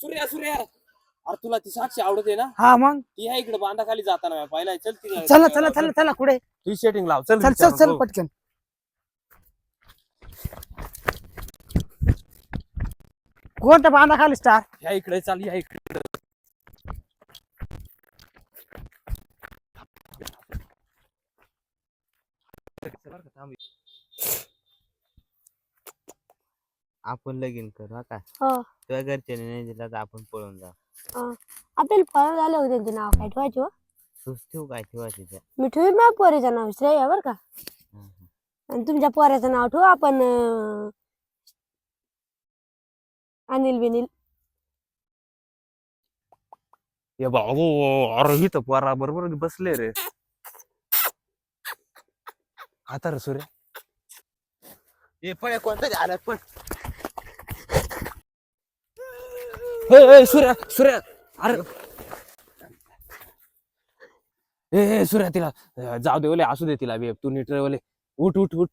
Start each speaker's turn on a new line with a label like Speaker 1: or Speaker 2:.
Speaker 1: सूर्या सूर्या अरे तुला ती साक्षी आवडते ना?
Speaker 2: हा मग
Speaker 1: ती आहे इकडे बांधाखाली जाताना पाहिला. चल ती
Speaker 2: चला चला चला चला कुठे
Speaker 1: तू सेटिंग लाव. चल
Speaker 2: चल चल
Speaker 1: विचारून
Speaker 2: चल
Speaker 1: बघू.
Speaker 2: पटकन. कोणत्या बांधा खाली स्टार?
Speaker 1: ह्या इकडे चाल. ह्या इकडे
Speaker 3: आपण लगीन करू हा का?
Speaker 4: हो.
Speaker 3: तुझ्या घरच्याने नाही दिला तर आपण पळून जाऊ.
Speaker 4: आपल्याला फळ झालं होतं त्यांचे नाव काय ठेवायचे हो?
Speaker 3: तूच ठेवू काय ठेवायचं त्या.
Speaker 4: मी ठेवीन माझ्या पोरीचं नाव श्रेया बरं का. आणि तुमच्या पोऱ्याचं नाव ठेवू आपण अनिल बिनिल.
Speaker 1: ये बाबू अरे इथं पोरा बरोबर बसले रे. आता रे सूर्या
Speaker 3: हे पण कोणतं झालं पण
Speaker 1: सूर्या सूर्या अरे ए सूर्या तिला जाऊ दे ओले असू दे तिला बे. तू नीट रे ओले. उठ उठ उठ.